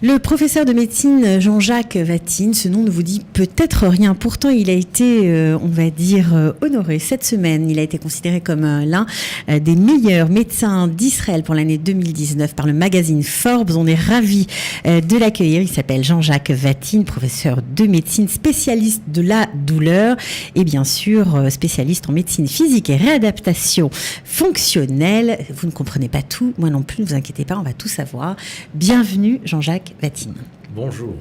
Le professeur de médecine Jean-Jacques Vatine, ce nom ne vous dit peut-être rien. Pourtant, il a été, on va dire, honoré cette semaine. Il a été considéré comme l'un des meilleurs médecins d'Israël pour l'année 2019 par le magazine Forbes. On est ravis de l'accueillir. Il s'appelle Jean-Jacques Vatine, professeur de médecine, spécialiste de la douleur et bien sûr spécialiste en médecine physique et réadaptation fonctionnelle. Vous ne comprenez pas tout, moi non plus, ne vous inquiétez pas, on va tout savoir. Bienvenue Jean-Jacques Vatine. Bonjour.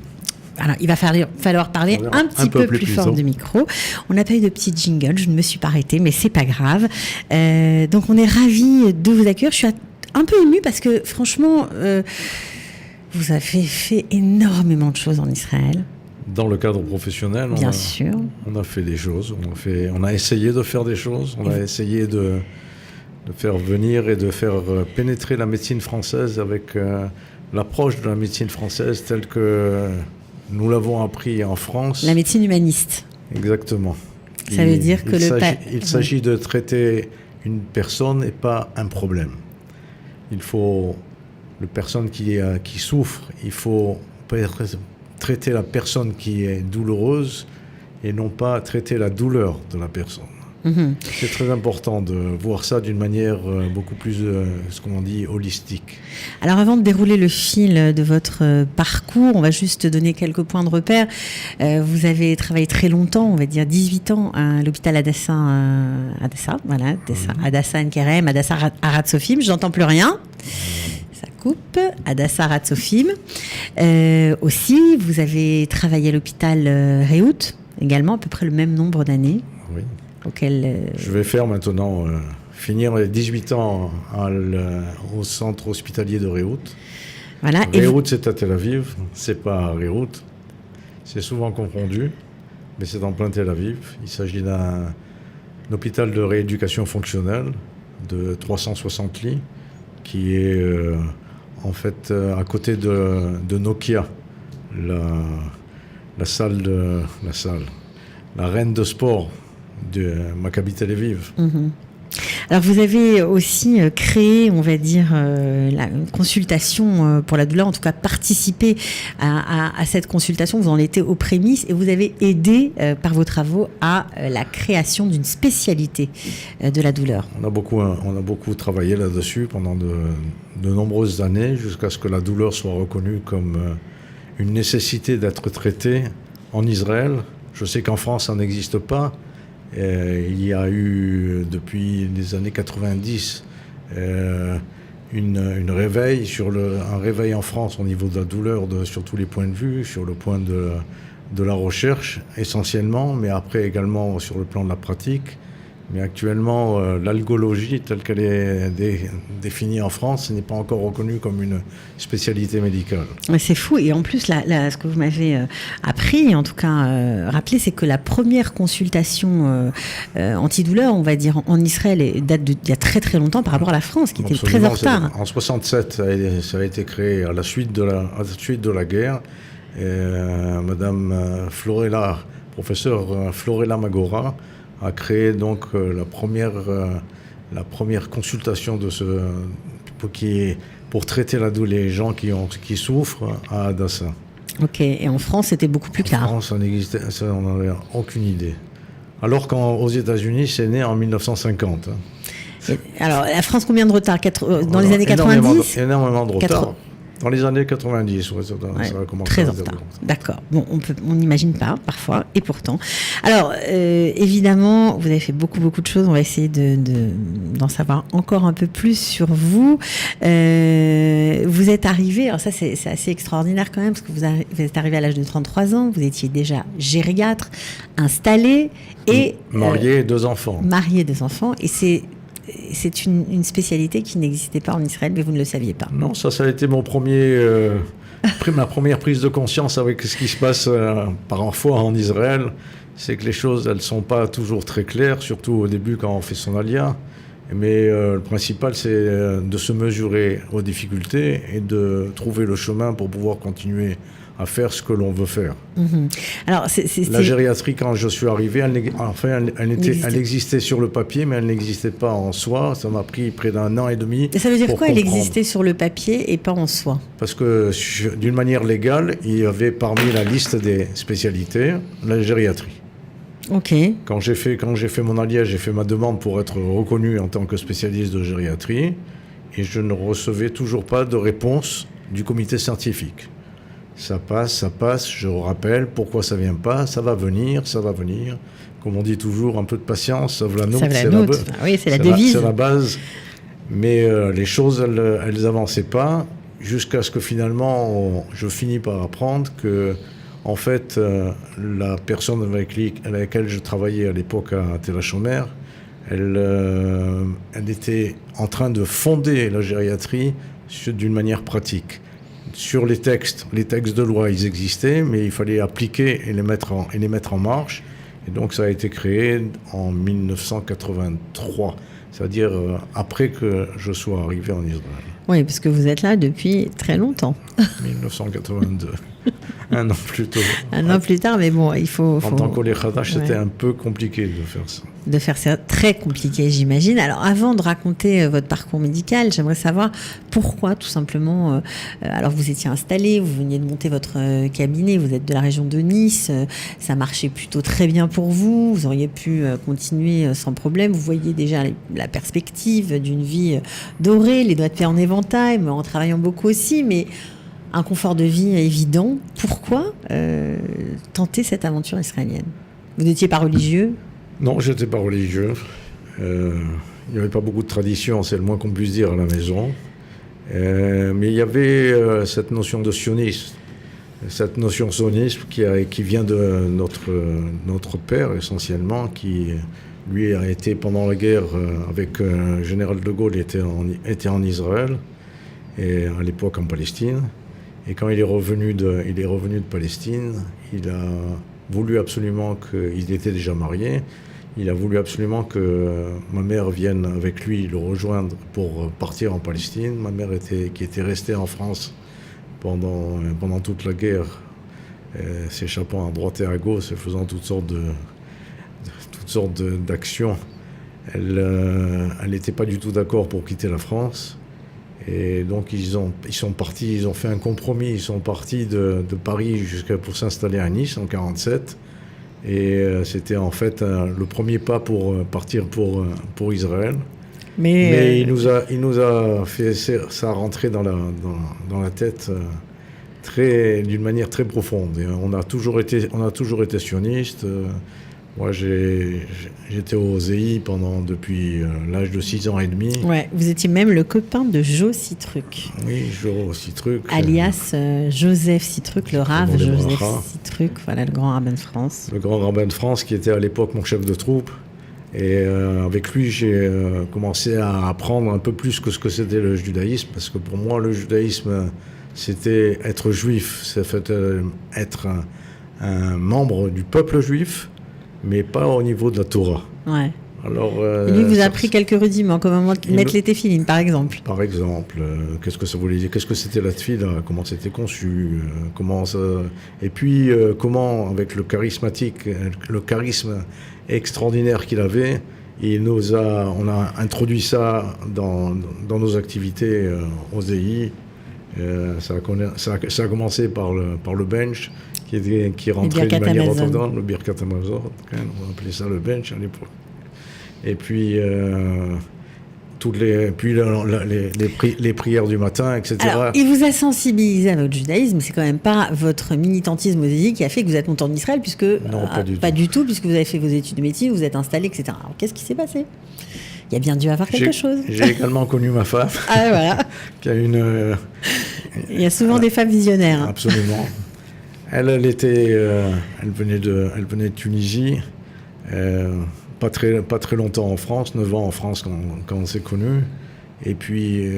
Alors, il va falloir parler un petit peu plus fort du micro. On n'a pas eu de petit jingle, je ne me suis pas arrêtée, mais c'est pas grave. Donc, on est ravis de vous accueillir. Je suis un peu émue parce que, franchement, vous avez fait énormément de choses en Israël. Dans le cadre professionnel, bien sûr. On a fait des choses. On a essayé de faire des choses. On a essayé de faire venir et de faire pénétrer la médecine française avec l'approche de la médecine française telle que nous l'avons appris en France. La médecine humaniste. Exactement. Ça veut dire que il s'agit de traiter une personne et pas un problème. Il faut, la personne qui souffre, il faut traiter la personne qui est douloureuse et non pas traiter la douleur de la personne. Mmh. C'est très important de voir ça d'une manière beaucoup plus, ce qu'on dit, holistique. Alors avant de dérouler le fil de votre parcours, on va juste donner quelques points de repère. Vous avez travaillé très longtemps, on va dire 18 ans, à l'hôpital Hadassah Ain Kerem, Hadassah Haratzofim, je n'entends plus rien. Ça coupe, Hadassah Haratzofim. Aussi, vous avez travaillé à l'hôpital Rehout, également à peu près le même nombre d'années. Oui. Je vais faire maintenant, finir les 18 ans au centre hospitalier de Rehout. Voilà. Rehout, c'est à Tel Aviv, c'est pas Rehout. C'est souvent confondu, mais c'est en plein Tel Aviv. Il s'agit d'un hôpital de rééducation fonctionnelle de 360 lits qui est en fait à côté de Nokia, la reine de sport de Maccabi Tel Aviv. Mmh. Alors vous avez aussi créé, on va dire, une consultation pour la douleur, en tout cas participé à cette consultation, vous en étiez aux prémices et vous avez aidé par vos travaux à la création d'une spécialité de la douleur. On a beaucoup travaillé là-dessus pendant de nombreuses années jusqu'à ce que la douleur soit reconnue comme une nécessité d'être traitée en Israël. Je sais qu'en France ça n'existe pas. Il y a eu, depuis les années 90, un réveil en France au niveau de la douleur sur tous les points de vue, sur le point de la recherche essentiellement, mais après également sur le plan de la pratique. Mais actuellement, l'algologie telle qu'elle est définie en France n'est pas encore reconnue comme une spécialité médicale. C'est fou. Et en plus, ce que vous m'avez appris, en tout cas rappelé, c'est que la première consultation antidouleur, on va dire, en Israël, date d'il y a très très longtemps par rapport à la France, qui était très en retard. En 1967, ça a été créé à la suite de la guerre. Madame professeure Florella Magora, a créé donc la première consultation pour traiter les gens qui souffrent à Hadassah. Ok, et en France c'était beaucoup plus tard. En France, on n'avait aucune idée. Alors qu'aux États-Unis, c'est né en 1950. Alors la France, combien de retard dans les années 90? Énormément de retard. Dans les années 90, ça a commencé très en retard. D'accord. Bon, on n'imagine pas, parfois, et pourtant. Alors, évidemment, vous avez fait beaucoup de choses. On va essayer d'en savoir encore un peu plus sur vous. Vous êtes arrivé, alors ça, c'est assez extraordinaire quand même, parce que vous êtes arrivé à l'âge de 33 ans, vous étiez déjà gériatre, installé, et... Marié, 2 enfants. Marié, 2 enfants, et c'est une spécialité qui n'existait pas en Israël, mais vous ne le saviez pas. Non, ça a été ma première prise de conscience avec ce qui se passe parfois en Israël. C'est que les choses, elles ne sont pas toujours très claires, surtout au début quand on fait son alia. Mais le principal, c'est de se mesurer aux difficultés et de trouver le chemin pour pouvoir continuer à faire ce que l'on veut faire. Alors, la gériatrie, quand je suis arrivé, elle existait sur le papier, mais elle n'existait pas en soi. Ça m'a pris près d'1 an et demi. Et ça veut dire quoi, elle existait sur le papier et pas en soi? Parce que d'une manière légale, il y avait parmi la liste des spécialités la gériatrie. Ok. Quand j'ai fait mon alliage, j'ai fait ma demande pour être reconnu en tant que spécialiste de gériatrie, et je ne recevais toujours pas de réponse du comité scientifique. Ça passe, je rappelle, pourquoi ça vient pas, ça va venir. Comme on dit toujours, un peu de patience, sauve la nôtre, c'est la devise. C'est la base. Mais les choses, elles avançaient pas, jusqu'à ce que finalement, je finis par apprendre que, en fait, la personne avec laquelle je travaillais à l'époque à Télachaumer, elle était en train de fonder la gériatrie d'une manière pratique. Sur les textes de loi, ils existaient, mais il fallait appliquer et les mettre en marche. Et donc ça a été créé en 1983, c'est-à-dire après que je sois arrivé en Israël. Oui, parce que vous êtes là depuis très longtemps. 1982. Un an plus tôt. Un an plus tard, mais bon, il faut... En tant qu'Olé Khadash, c'était un peu compliqué de faire ça. De faire ça, très compliqué, j'imagine. Alors, avant de raconter votre parcours médical, j'aimerais savoir pourquoi, tout simplement... alors, vous étiez installé, vous veniez de monter votre cabinet, vous êtes de la région de Nice, ça marchait plutôt très bien pour vous, vous auriez pu continuer sans problème, vous voyez déjà la perspective d'une vie dorée, les doigts de pied en éventail, mais en travaillant beaucoup aussi, mais... un confort de vie évident. Pourquoi tenter cette aventure israélienne? Vous n'étiez pas religieux? Non, je n'étais pas religieux. Il n'y avait pas beaucoup de tradition, c'est le moins qu'on puisse dire à la maison. Mais il y avait cette notion de sionisme. Cette notion sionisme qui vient de notre père, essentiellement, qui, lui, a été pendant la guerre avec le général de Gaulle, était en Israël, et à l'époque en Palestine. Et quand il est revenu de Palestine, il a voulu absolument il était déjà marié, il a voulu absolument que ma mère vienne avec lui le rejoindre pour partir en Palestine. Ma mère qui était restée en France pendant toute la guerre, s'échappant à droite et à gauche et faisant toutes sortes d'actions. Elle n'était pas du tout d'accord pour quitter la France. Et donc ils sont partis, ils ont fait un compromis, ils sont partis de Paris pour s'installer à Nice en 1947. Et c'était en fait le premier pas pour partir pour Israël. Mais il nous a fait ça rentrer dans la tête d'une manière très profonde. Et on a toujours été sionistes. Moi, j'étais au ZEI depuis l'âge de 6 ans et demi. Ouais, vous étiez même le copain de Joe Citruc. Oui, Joe Citruc. Alias Joseph Citruc, le Rav Joseph Citruc, voilà, le grand rabbin de France. Le grand rabbin de France qui était à l'époque mon chef de troupe. Et avec lui, j'ai commencé à apprendre un peu plus que ce que c'était le judaïsme, parce que pour moi, le judaïsme, c'était être juif, c'est être un membre du peuple juif, mais pas au niveau de la Torah. Ouais. Alors, lui vous a appris quelques rudiments, comment mettre les téphilines, par exemple. Par exemple, qu'est-ce que ça voulait dire, qu'est-ce que c'était la tefila, comment c'était conçu, et puis comment, avec le charisme extraordinaire qu'il avait, on a introduit ça dans nos activités au ZEI. Ça a commencé par le bench qui rentrait d'une manière orthodoxe, le Birkat Hamazon, on appelait ça le bench à l'époque. Et puis les prières du matin, etc. Alors, il vous a sensibilisé à votre judaïsme, c'est quand même pas votre militantisme au ZEI qui a fait que vous êtes monté en Israël, puisque non, pas du tout, puisque vous avez fait vos études de médecine, vous êtes installé, etc. Alors, qu'est-ce qui s'est passé? Il y a bien dû avoir quelque chose. J'ai également connu ma femme. Ah, voilà. Qui a une. Il y a souvent des femmes visionnaires. Absolument. Elle venait de Tunisie. Pas très longtemps en France, 9 ans en France quand on s'est connus. Et puis,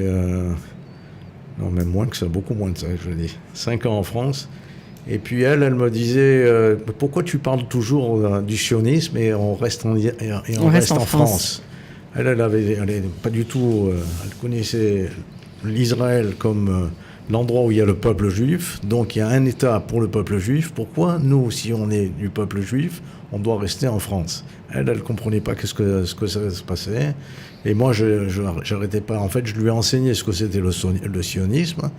non, même moins que ça, beaucoup moins de ça, je veux dire. 5 ans en France. Et puis elle me disait, pourquoi tu parles toujours du sionisme et on reste en France? Elle est pas du tout... elle connaissait l'Israël comme l'endroit où il y a le peuple juif. Donc il y a un État pour le peuple juif. Pourquoi nous, si on est du peuple juif, on doit rester en France? Elle ne comprenait pas ce que ça se passait. Et moi, je n'arrêtais pas. En fait, je lui ai enseigné ce que c'était le sionisme.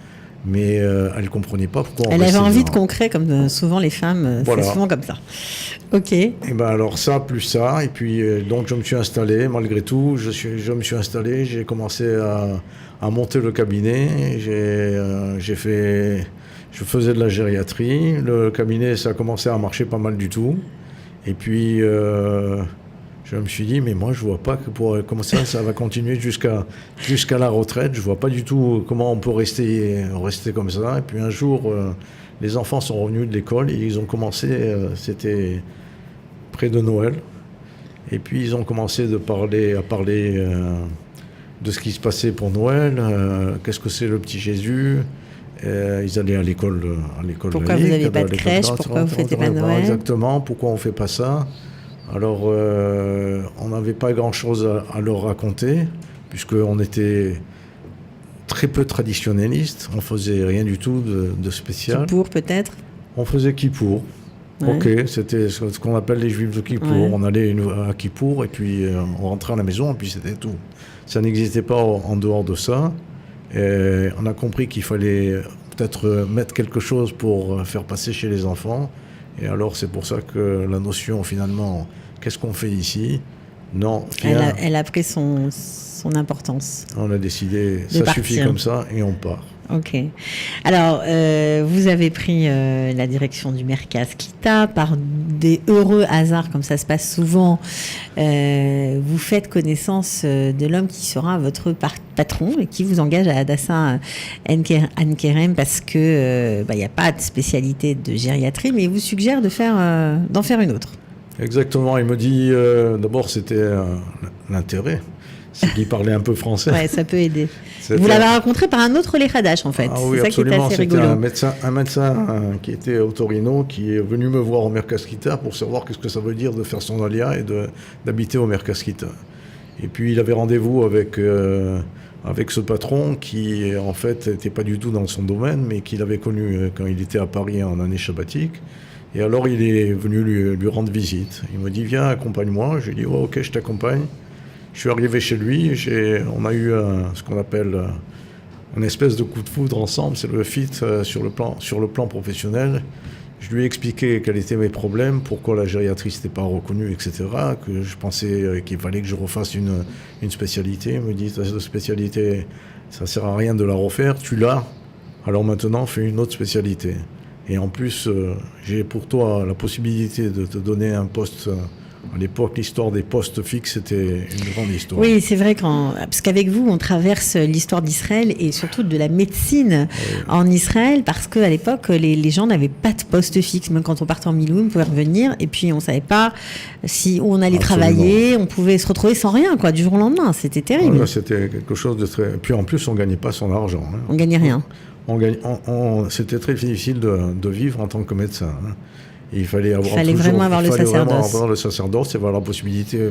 Mais elle ne comprenait pas pourquoi on Elle avait restait envie dedans. de concret, comme souvent les femmes, Voilà. c'est souvent comme ça. Ok. Et ben alors ça, plus ça, et puis donc je me suis installé, malgré tout, je me suis installé, j'ai commencé à monter le cabinet, je faisais de la gériatrie, le cabinet ça a commencé à marcher pas mal du tout, et puis je me suis dit, mais moi je vois pas comment ça va continuer jusqu'à la retraite, je vois pas du tout comment on peut rester comme ça, et puis un jour, les enfants sont revenus de l'école, et ils ont commencé, c'était près de Noël. Et puis ils ont commencé à parler de ce qui se passait pour Noël, qu'est-ce que c'est le petit Jésus. Ils allaient à l'école Pourquoi laïque, vous n'avez pas de l'école crèche? grasse, Pourquoi vous fêtez pas Noël? Exactement, pourquoi on ne fait pas ça? Alors on n'avait pas grand-chose à leur raconter, puisqu'on était très peu traditionnaliste, on faisait rien du tout de spécial. Kippour peut-être? On faisait Kippour. Ouais. Ok, c'était ce qu'on appelle les Juifs de Kippour. Ouais. On allait à Kippour et puis on rentrait à la maison et puis c'était tout. Ça n'existait pas en dehors de ça. Et on a compris qu'il fallait peut-être mettre quelque chose pour faire passer chez les enfants. Et alors c'est pour ça que la notion finalement, qu'est-ce qu'on fait ici? Non, viens. Elle a pris son importance. On a décidé, De ça partir. suffit comme ça et on part. Ok. Alors, vous avez pris la direction du Merkaz Klita par des heureux hasards, comme ça se passe souvent. Vous faites connaissance de l'homme qui sera votre patron et qui vous engage à Hadassah Ein-Kerem parce que il n'y a pas de spécialité de gériatrie, mais il vous suggère d'en faire une autre. Exactement, il me dit, d'abord c'était l'intérêt, c'est qu'il parlait un peu français. Ouais, ça peut aider. C'était- Vous l'avez rencontré par un autre Lechadash, en fait. Ah oui, c'est ça qui est absolument, assez c'était rigolo. un médecin qui était au Torino, qui est venu me voir au Merkaz Klita pour savoir qu'est-ce que ça veut dire de faire son alia et d'habiter au Merkaz Klita. Et puis il avait rendez-vous avec ce patron qui en fait n'était pas du tout dans son domaine, mais qu'il avait connu quand il était à Paris en année sabbatique. Et alors il est venu lui rendre visite. Il me dit, viens, accompagne-moi. Je lui ai dit, oh, ok, je t'accompagne. Je suis arrivé chez lui, on a eu ce qu'on appelle une espèce de coup de foudre ensemble, c'est le fit sur le plan professionnel. Je lui ai expliqué quels étaient mes problèmes, pourquoi la gériatrie n'était pas reconnue, etc., que je pensais qu'il fallait que je refasse une spécialité. Il me dit, ta spécialité, ça ne sert à rien de la refaire, tu l'as, alors maintenant fais une autre spécialité. Et en plus, j'ai pour toi la possibilité de te donner un poste. À l'époque, l'histoire des postes fixes, c'était une grande histoire. Oui, c'est vrai, parce qu'avec vous, on traverse l'histoire d'Israël et surtout de la médecine en Israël, parce qu'à l'époque, les gens n'avaient pas de poste fixe. Même quand on partait en Miloum, on pouvait revenir, et puis on ne savait pas où on allait travailler, on pouvait se retrouver sans rien, quoi, du jour au lendemain. C'était terrible. Ouais, c'était quelque chose de très... Puis en plus, on ne gagnait pas son argent. Hein. On gagnait rien. C'était très difficile de vivre en tant que médecin. Hein. Et il fallait vraiment avoir le sacerdoce. Vraiment avoir le sacerdoce et avoir la possibilité.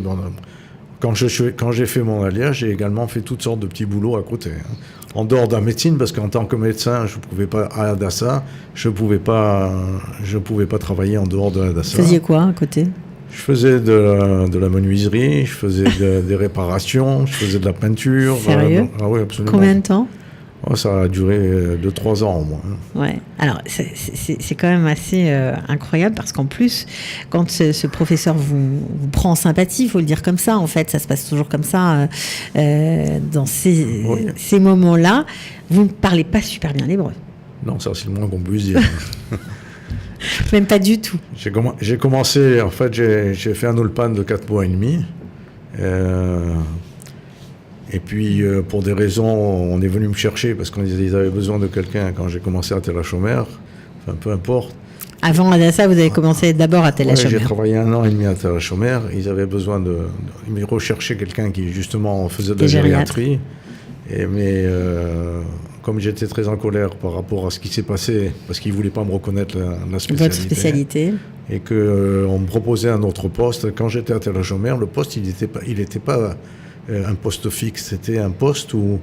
Quand j'ai fait mon alliage, j'ai également fait toutes sortes de petits boulots à côté. Hein. En dehors de la médecine, parce qu'en tant que médecin, je pouvais pas à Hadassah, je pouvais pas travailler en dehors de Hadassah. Vous faisiez quoi à côté? Je faisais de la menuiserie, je faisais des réparations, je faisais de la peinture. Sérieux? Ah oui, absolument. Combien de temps? Oh, ça a duré 2-3 ans au moins. Ouais. Alors, c'est quand même assez incroyable parce qu'en plus, quand ce professeur vous prend en sympathie, il faut le dire comme ça, en fait, ça se passe toujours comme ça dans ces moments-là, vous ne parlez pas super bien l'hébreu. Non, ça c'est le moins qu'on puisse dire. Même pas du tout. J'ai commencé, en fait, j'ai fait un ulpan de 4 mois et demi. Et puis, pour des raisons, on est venu me chercher parce qu'ils avaient besoin de quelqu'un quand j'ai commencé à Tel HaShomer. Enfin, peu importe. Avant Hadassah, vous avez commencé d'abord à Tel HaShomer. J'ai travaillé 1 an et demi à Tel HaShomer. Ils avaient besoin ils recherchaient quelqu'un qui, justement, faisait de la gériatrie. Mais comme j'étais très en colère par rapport à ce qui s'est passé, parce qu'ils ne voulaient pas me reconnaître la spécialité. Votre spécialité. Et qu'on me proposait un autre poste. Quand j'étais à Tel HaShomer, le poste, il était pas un poste fixe. C'était un poste où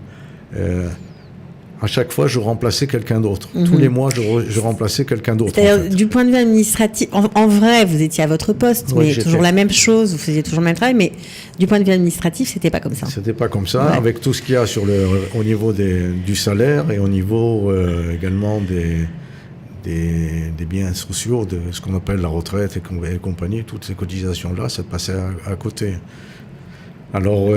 à chaque fois, je remplaçais quelqu'un d'autre. Tous les mois, je remplaçais quelqu'un d'autre. C'est-à-dire, du point de vue administratif, en vrai, vous étiez à votre poste, mais toujours la même chose, vous faisiez toujours le même travail, mais du point de vue administratif, c'était pas comme ça. C'était pas comme ça, avec tout ce qu'il y a au niveau du salaire et au niveau également des biens sociaux, de ce qu'on appelle la retraite et compagnie, toutes ces cotisations-là, ça passait à côté. Alors,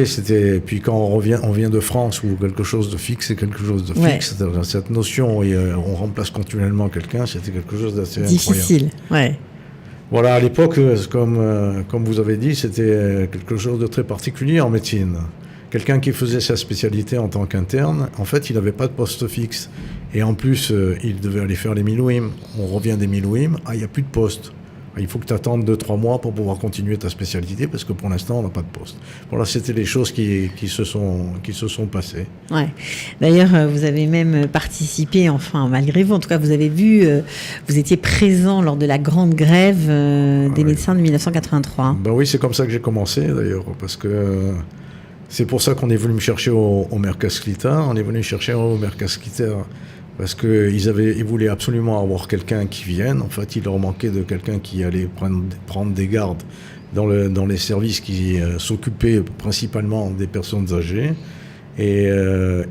c'était... Puis quand on vient de France, où quelque chose de fixe, c'est quelque chose de fixe. Cette notion, on remplace continuellement quelqu'un, c'était quelque chose d'assez difficile, incroyable. Voilà, à l'époque, comme vous avez dit, c'était quelque chose de très particulier en médecine. Quelqu'un qui faisait sa spécialité en tant qu'interne, en fait, il n'avait pas de poste fixe. Et en plus, il devait aller faire les milouim. On revient des milouim, il n'y a plus de poste. Il faut que tu attendes 2-3 mois pour pouvoir continuer ta spécialité, parce que pour l'instant, on n'a pas de poste. Voilà, c'était les choses qui se sont passées. Ouais. D'ailleurs, vous avez même participé, enfin, malgré vous, en tout cas, vous avez vu, vous étiez présent lors de la grande grève des médecins de 1983. Ben oui, c'est comme ça que j'ai commencé, d'ailleurs, parce que c'est pour ça qu'on est venu me chercher au Mercasclita. On est venu chercher au Mercasclita parce qu'ils voulaient absolument avoir quelqu'un qui vienne. En fait, il leur manquait de quelqu'un qui allait prendre des gardes dans les services qui s'occupaient principalement des personnes âgées. Et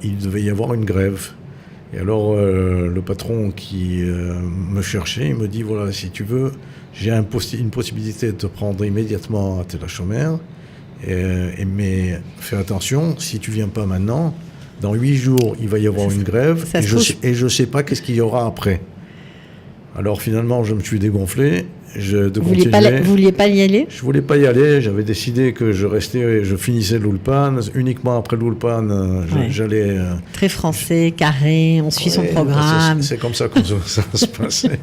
il devait y avoir une grève. Et alors, le patron qui me cherchait, il me dit, voilà, si tu veux, j'ai une possibilité de te prendre immédiatement à Télachomère. Mais fais attention, si tu viens pas maintenant, dans 8 jours, il va y avoir une grève et je sais pas qu'est-ce qu'il y aura après. Alors finalement, je me suis dégonflé. Vous vouliez pas y aller ? Je voulais pas y aller. J'avais décidé que je finissais l'Ulpan. Uniquement après l'Ulpan, j'allais... Très français, carré, on suit son programme. C'est comme ça que ça se passait.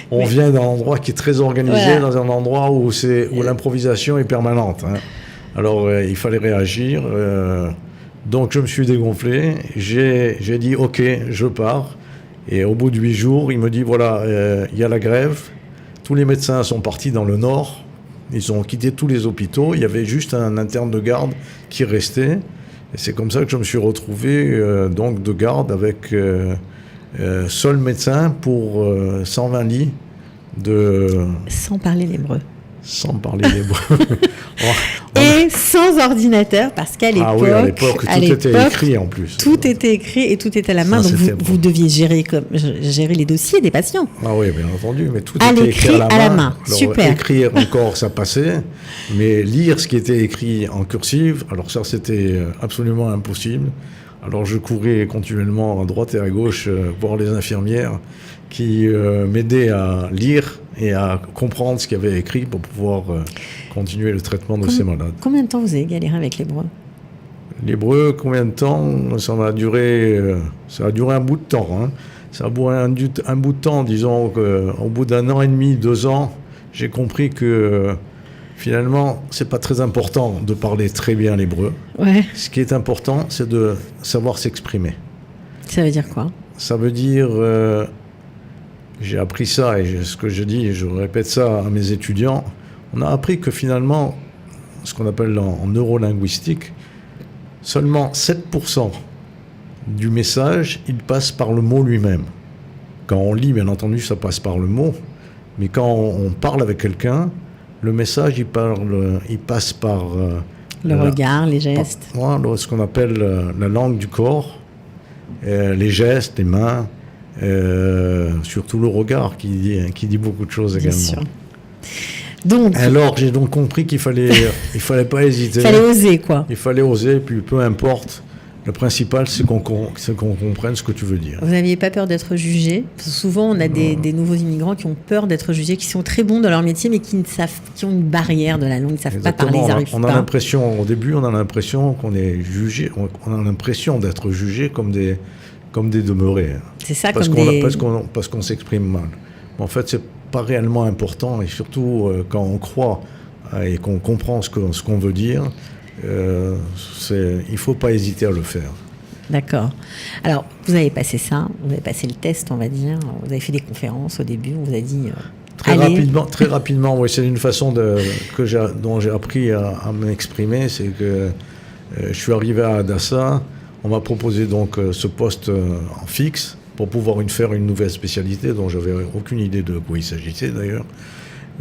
On vient d'un endroit qui est très organisé, dans un endroit où l'improvisation est permanente. Hein. Alors, il fallait réagir. Donc, je me suis dégonflé. J'ai dit, OK, je pars. Et au bout de 8 jours, il me dit, voilà, il y a la grève. Tous les médecins sont partis dans le nord. Ils ont quitté tous les hôpitaux. Il y avait juste un interne de garde qui restait. Et c'est comme ça que je me suis retrouvé donc de garde avec seul médecin pour 120 lits Sans parler l'hébreu. Sans parler l'hébreu. Et sans ordinateur, parce qu'à l'époque, tout était écrit en plus. Tout était écrit et tout était à la main. Donc vous deviez gérer les dossiers des patients. Ah oui, bien entendu, mais tout était écrit à la main. Alors, super. Écrire encore, ça passait, mais lire ce qui était écrit en cursive, alors ça, c'était absolument impossible. Alors je courais continuellement à droite et à gauche voir les infirmières qui m'aidaient à lire et à comprendre ce qu'il y avait écrit pour pouvoir continuer le traitement de ces malades. Combien de temps vous avez galéré avec l'hébreu ? L'hébreu, combien de temps ? Ça a duré un bout de temps. Hein. Ça a duré un bout de temps, disons qu'au bout d'1 an et demi, 2 ans, j'ai compris que finalement, c'est pas très important de parler très bien l'hébreu. Ouais. Ce qui est important, c'est de savoir s'exprimer. Ça veut dire quoi ? Ça veut dire... j'ai appris ça, et ce que je dis, je répète ça à mes étudiants, on a appris que finalement, ce qu'on appelle en neurolinguistique, seulement 7% du message, il passe par le mot lui-même. Quand on lit, bien entendu, ça passe par le mot, mais quand on parle avec quelqu'un, le message, il passe par... le regard, les gestes. Ce qu'on appelle la langue du corps, les gestes, les mains, surtout le regard qui dit beaucoup de choses également. Bien sûr. Donc, alors j'ai donc compris qu'il fallait pas hésiter. Il fallait oser, quoi. Il fallait oser, puis peu importe. Le principal, c'est qu'on comprenne ce que tu veux dire. Vous n'aviez pas peur d'être jugé ? Parce que souvent, on a des nouveaux immigrants qui ont peur d'être jugés, qui sont très bons dans leur métier, mais qui ont une barrière de la langue, ils ne savent pas parler, ils n'arrivent pas. Au début, on a l'impression qu'on est jugé, on a l'impression d'être jugé comme des demeurés. C'est ça, parce qu'on s'exprime mal. Mais en fait, c'est pas réellement important, et surtout quand on croit et qu'on comprend ce qu'on veut dire, il faut pas hésiter à le faire. D'accord. Alors, vous avez passé ça, vous avez passé le test, on va dire, vous avez fait des conférences au début, on vous a dit Très rapidement, oui, c'est une façon dont j'ai appris à m'exprimer, c'est que je suis arrivé à Adassa, on m'a proposé donc ce poste en fixe pour pouvoir faire une nouvelle spécialité dont j'avais aucune idée de quoi il s'agissait d'ailleurs.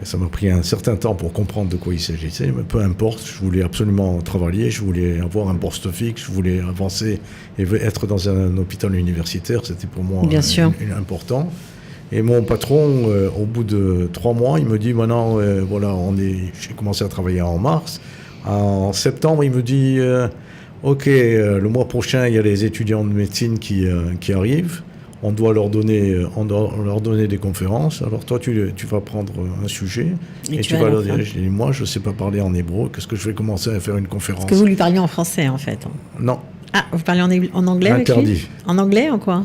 Et ça m'a pris un certain temps pour comprendre de quoi il s'agissait, mais peu importe, je voulais absolument travailler, je voulais avoir un poste fixe, je voulais avancer et être dans un hôpital universitaire, c'était pour moi important. Et mon patron, au bout de 3 mois, il me dit maintenant, voilà, j'ai commencé à travailler en mars. En septembre, il me dit, ok, le mois prochain, il y a les étudiants de médecine qui arrivent. On doit leur donner des conférences. Alors toi, tu vas prendre un sujet et tu vas leur dire. Je dis, moi, je ne sais pas parler en hébreu. Qu'est-ce que je vais commencer à faire une conférence? Est-ce que vous lui parliez en français, en fait? Non. Ah, vous parliez en anglais avec lui? Interdit. En anglais, en quoi?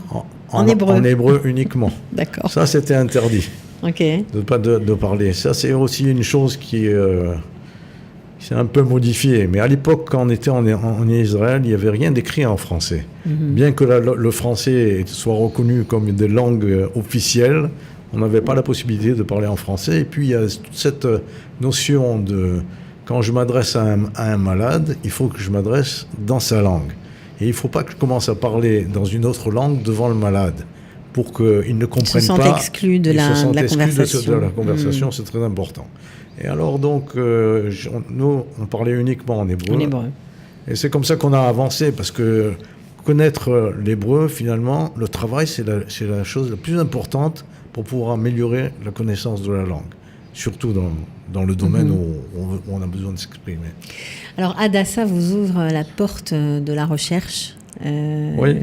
En hébreu. En hébreu uniquement. D'accord. Ça, c'était interdit. Ok. De parler. Ça, c'est aussi une chose qui s'est un peu modifiée. Mais à l'époque, quand on était en Israël, il n'y avait rien d'écrit en français. Bien que le français soit reconnu comme une des langues officielles, on n'avait pas la possibilité de parler en français. Et puis, il y a toute cette notion de... Quand je m'adresse à un malade, il faut que je m'adresse dans sa langue. Et il ne faut pas que je commence à parler dans une autre langue devant le malade pour qu'il ne comprenne pas. Ils se sentent exclus de la conversation. De la conversation, c'est très important. Et alors donc, nous, on parlait uniquement en hébreu. Et c'est comme ça qu'on a avancé, parce que connaître l'hébreu, finalement, le travail, c'est la chose la plus importante pour pouvoir améliorer la connaissance de la langue. Surtout dans le domaine où on a besoin de s'exprimer. Alors, Adassa vous ouvre la porte de la recherche. Oui,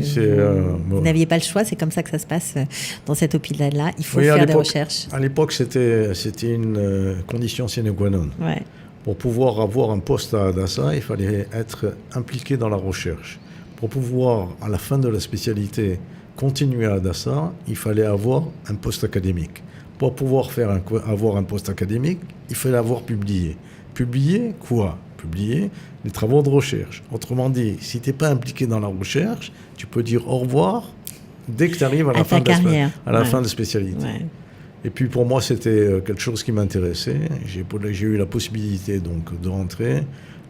vous n'aviez pas le choix, c'est comme ça que ça se passe dans cet hôpital-là. Il faut faire des recherches. À l'époque, c'était une condition sine qua non. Ouais. Pour pouvoir avoir un poste à Adassa, il fallait être impliqué dans la recherche. Pour pouvoir, à la fin de la spécialité, continuer à Adassa, il fallait avoir un poste académique. Pour pouvoir avoir un poste académique, il fallait avoir publié. Publier quoi? Publier les travaux de recherche. Autrement dit, si tu n'es pas impliqué dans la recherche, tu peux dire au revoir dès que tu arrives à la fin de la spécialité. Ouais. Et puis pour moi, c'était quelque chose qui m'intéressait. J'ai eu la possibilité donc de rentrer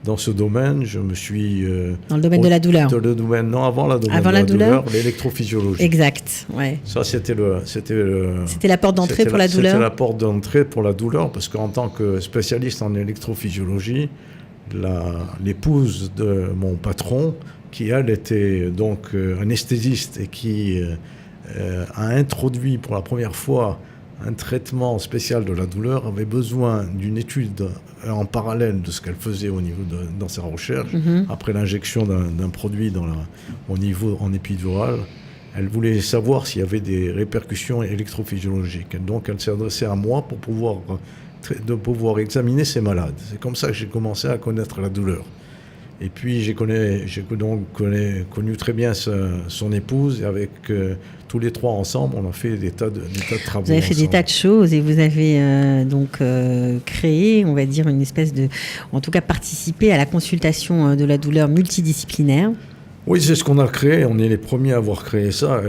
dans ce domaine. Je me suis... dans le domaine de la douleur. Avant la douleur, l'électrophysiologie. Exact, ouais. Ça, c'était la porte d'entrée pour la douleur. C'était la porte d'entrée pour la douleur, parce qu'en tant que spécialiste en électrophysiologie, l'épouse de mon patron, qui elle était donc anesthésiste et qui a introduit pour la première fois un traitement spécial de la douleur, avait besoin d'une étude en parallèle de ce qu'elle faisait dans sa recherche, après l'injection d'un produit au niveau en épidural. Elle voulait savoir s'il y avait des répercussions électrophysiologiques. Donc elle s'est adressée à moi pour pouvoir examiner ses malades. C'est comme ça que j'ai commencé à connaître la douleur. Et puis j'ai connu très bien son épouse, et avec tous les trois ensemble, on a fait des tas de travaux. Vous avez fait des tas de choses, et vous avez créé, on va dire, une espèce en tout cas participé à la consultation de la douleur multidisciplinaire. Oui, c'est ce qu'on a créé. On est les premiers à avoir créé ça.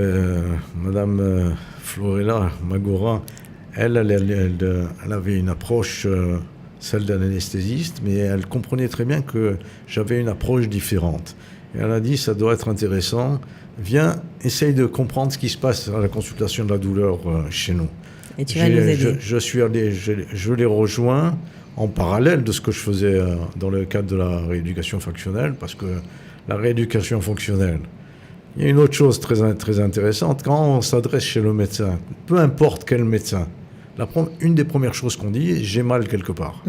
Madame Florella Magora, elle avait une approche, celle d'un anesthésiste, mais elle comprenait très bien que j'avais une approche différente. Et elle a dit, ça doit être intéressant, viens, essaye de comprendre ce qui se passe à la consultation de la douleur chez nous. Et tu vas nous aider. Je l'ai rejoint en parallèle de ce que je faisais dans le cadre de la rééducation fonctionnelle, parce que la rééducation fonctionnelle, il y a une autre chose très intéressante. Quand on s'adresse chez le médecin, peu importe quel médecin, une des premières choses qu'on dit, j'ai mal quelque part.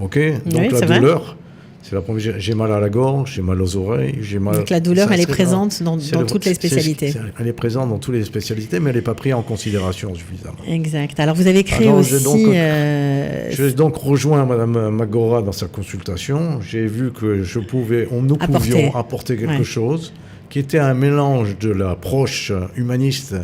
OK? Donc la douleur, c'est la première. J'ai mal à la gorge, j'ai mal aux oreilles, j'ai mal. Donc la douleur, elle est présente dans toutes les spécialités. Elle est présente dans toutes les spécialités, mais elle n'est pas prise en considération suffisamment. Exact. Alors vous avez créé aussi. J'ai donc rejoint Madame Magora dans sa consultation. J'ai vu que nous pouvions apporter quelque chose qui était un mélange de l'approche humaniste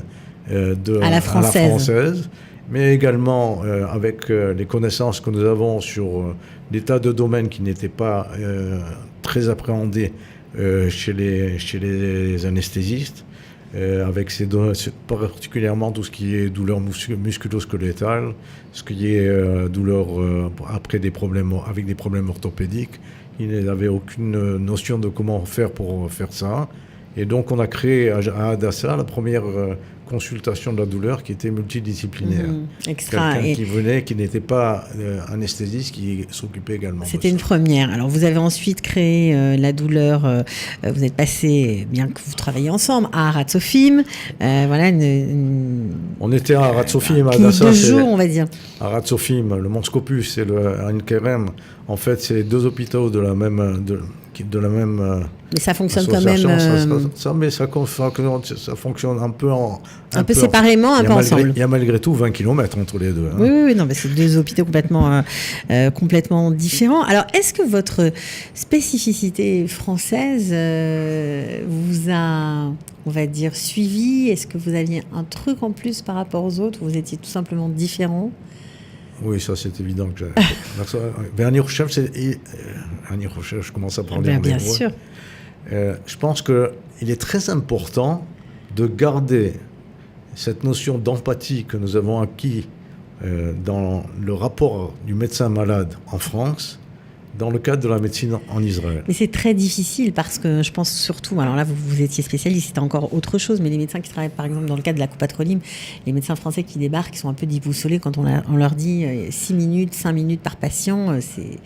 à la française, mais également avec les connaissances que nous avons sur des tas de domaines qui n'étaient pas très appréhendés chez les anesthésistes. avec particulièrement tout ce qui est douleur musculo-squelettale, ce qui est douleur avec des problèmes orthopédiques. Il n'avait aucune notion de comment faire pour faire ça. Et donc on a créé à Hadassa la première consultation de la douleur qui était multidisciplinaire. Extra. Quelqu'un qui venait, qui n'était pas anesthésiste, qui s'occupait également. C'était une première. Alors vous avez ensuite créé la douleur, vous êtes passé, bien que vous travaillez ensemble, à Arad Sofim. Voilà on était à Arad Sofim, à Hadassa. 2 jours, on va dire. Arad Sofim, le Mont Scopus et le Ein Kerem, en fait, c'est 2 hôpitaux de la même. Mais ça fonctionne quand même. Ça fonctionne un peu séparément, un peu ensemble. Il y a malgré tout 20 km entre les deux. Hein. Oui, non, mais c'est 2 hôpitaux complètement différents. Alors, est-ce que votre spécificité française vous a, on va dire, suivi? Est-ce que vous aviez un truc en plus par rapport aux autres, ou vous étiez tout simplement différent? Oui, ça c'est évident que Bernie Rochef, je commence à parler en hébreu. Bien sûr. Je pense qu'il est très important de garder cette notion d'empathie que nous avons acquis dans le rapport du médecin malade en France, dans le cadre de la médecine en Israël. Mais c'est très difficile parce que je pense surtout, alors là vous étiez spécialiste, c'était encore autre chose, mais les médecins qui travaillent par exemple dans le cadre de la Coupatrolim, les médecins français qui débarquent, qui sont un peu déboussolés quand on leur dit 6 minutes, 5 minutes par patient, c'est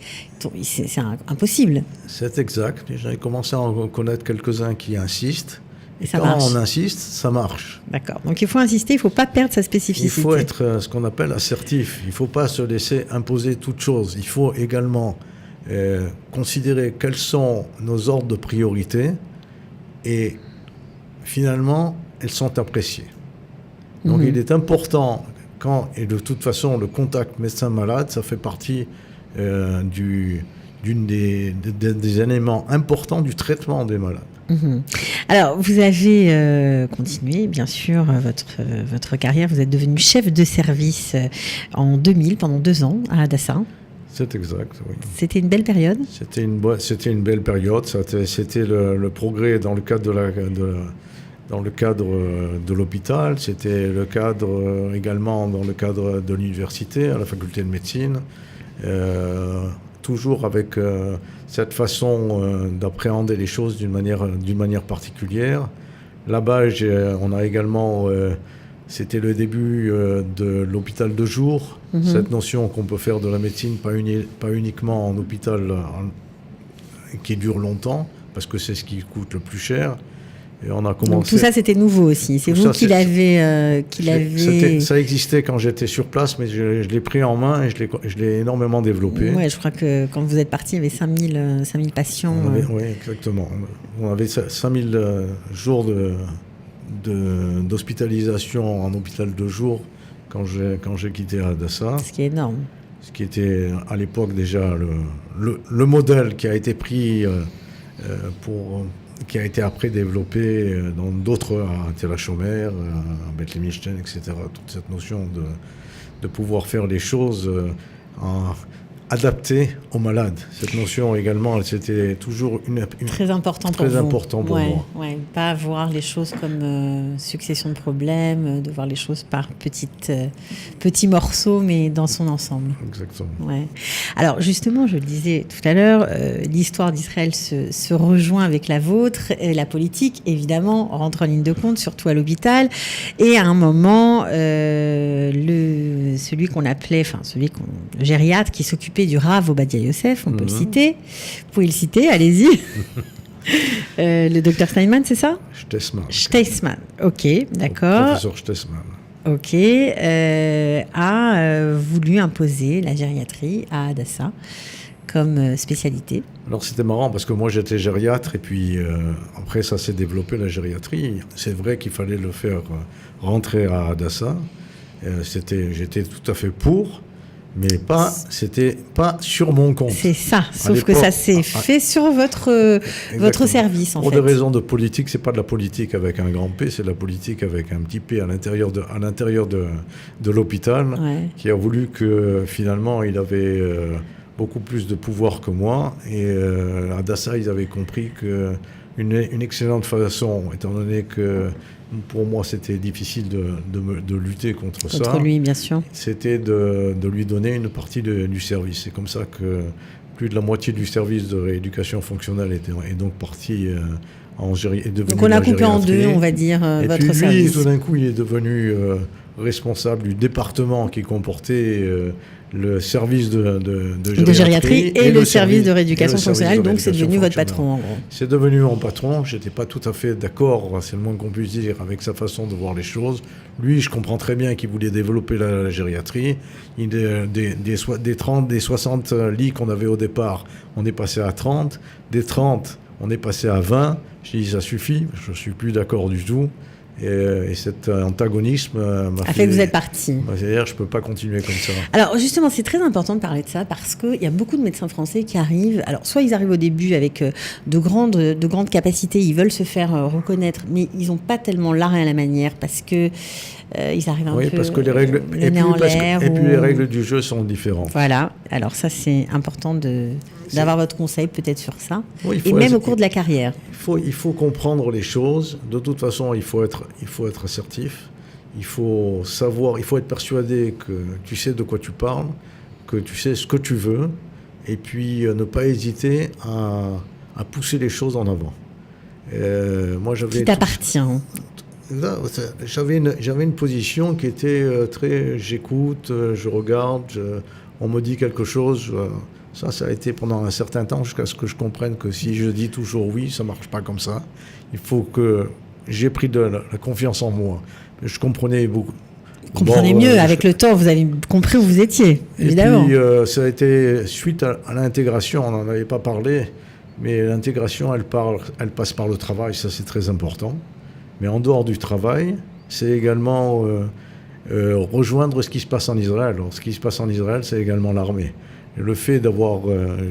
impossible. C'est exact. J'ai commencé à en connaître quelques-uns qui insistent. Et ça quand marche. on insiste, ça marche. D'accord. Donc il faut insister, il ne faut pas perdre sa spécificité. Il faut être ce qu'on appelle assertif. Il ne faut pas se laisser imposer toute chose. Il faut également considérer quels sont nos ordres de priorité et finalement, elles sont appréciées. Donc il est important, et de toute façon, le contact médecin-malade, ça fait partie des éléments importants du traitement des malades. Alors, vous avez continué, bien sûr, votre carrière. Vous êtes devenu chef de service en 2000, pendant 2 ans, à Hadassa. C'est exact, oui. C'était une belle période? C'était une belle période. C'était le progrès dans le cadre de l'hôpital. C'était le cadre également dans le cadre de l'université, à la faculté de médecine. Toujours avec cette façon d'appréhender les choses d'une manière particulière. Là-bas, on a également... c'était le début de l'hôpital de jour, cette notion qu'on peut faire de la médecine, pas uniquement en hôpital qui dure longtemps, parce que c'est ce qui coûte le plus cher. Et on a commencé... Donc tout ça, c'était nouveau aussi. C'est vous qui l'avez... Ça existait quand j'étais sur place, mais je l'ai pris en main et je l'ai énormément développé. Oui, je crois que quand vous êtes parti, il y avait 5000 patients. Oui, exactement. On avait 5000 jours d'hospitalisation en hôpital de jour quand j'ai quitté Hadassa. Ce qui est énorme. Ce qui était à l'époque déjà le modèle qui a été pris qui a été après développé dans d'autres, à Tel HaShomer, à Bethlehem-Mishten, etc. Toute cette notion de pouvoir faire les choses adaptées aux malades. Cette notion également, c'était toujours très important pour moi. Ouais, pas voir les choses comme succession de problèmes, de voir les choses par petits morceaux, mais dans son ensemble. Exactement. Ouais. Alors justement, je le disais tout à l'heure, l'histoire d'Israël se rejoint avec la vôtre, et la politique, évidemment, rentre en ligne de compte, surtout à l'hôpital. Et à un moment, le gériatre qui s'occupait du Rav Obadia Yosef, on peut le citer. Vous pouvez le citer, allez-y. Le docteur Steinman, c'est ça? Steinman, ok, d'accord. Professeur Steinman. Ok, a voulu imposer la gériatrie à Hadassa comme spécialité. Alors c'était marrant parce que moi j'étais gériatre et puis après ça s'est développé la gériatrie. C'est vrai qu'il fallait le faire rentrer à Hadassa. J'étais tout à fait pour. Mais c'était pas sur mon compte. C'est ça, sauf que ça s'est fait sur votre service, en fait. Pour des raisons de politique, c'est pas de la politique avec un grand P, c'est de la politique avec un petit P à l'intérieur de l'hôpital, qui a voulu que finalement il avait beaucoup plus de pouvoir que moi. Et à Hadassa, ils avaient compris qu'une excellente façon, étant donné que pour moi, c'était difficile de lutter contre ça. Contre lui, bien sûr. C'était de lui donner une partie du service. C'est comme ça que plus de la moitié du service de rééducation fonctionnelle est donc parti en gériatrie. Donc on l'a coupé en deux, on va dire, votre puis, service. Tout d'un coup, il est devenu responsable du département qui comportait le service de gériatrie et le service de rééducation fonctionnelle. Donc c'est devenu votre patron, en gros. C'est devenu mon patron. Je n'étais pas tout à fait d'accord, c'est le moins qu'on puisse dire, avec sa façon de voir les choses. Lui, je comprends très bien qu'il voulait développer la gériatrie. Des 60 lits qu'on avait au départ, on est passé à 30. Des 30, on est passé à 20. Je dis, ça suffit. Je ne suis plus d'accord du tout. Et cet antagonisme a fait que vous êtes parti. C'est-à-dire, je ne peux pas continuer comme ça. Alors justement, c'est très important de parler de ça parce qu'il y a beaucoup de médecins français qui arrivent. Alors soit ils arrivent au début avec de grandes capacités, ils veulent se faire reconnaître, mais ils n'ont pas tellement l'art et la manière parce que ils arrivent un peu parce que les règles le nez en l'air. Et puis les règles du jeu sont différentes. Voilà. Alors ça, c'est important d'avoir votre conseil peut-être sur ça. Oui, et même au cours de la carrière. Il faut comprendre les choses. De toute façon, il faut être assertif. Il faut savoir, il faut être persuadé que tu sais de quoi tu parles, que tu sais ce que tu veux, et puis ne pas hésiter à pousser les choses en avant. Moi, qui t'appartient. J'avais une position qui était très j'écoute, je regarde, on me dit quelque chose. Ça a été pendant un certain temps jusqu'à ce que je comprenne que si je dis toujours oui, ça ne marche pas comme ça. Il faut que j'ai pris de la confiance en moi. Je comprenais beaucoup. Vous comprenez mieux, avec le temps, vous avez compris où vous étiez, évidemment. Et puis, ça a été suite à l'intégration, on n'en avait pas parlé, mais l'intégration, elle passe par le travail, ça c'est très important. Mais en dehors du travail, c'est également rejoindre ce qui se passe en Israël. Alors, ce qui se passe en Israël, c'est également l'armée. Et le fait d'avoir...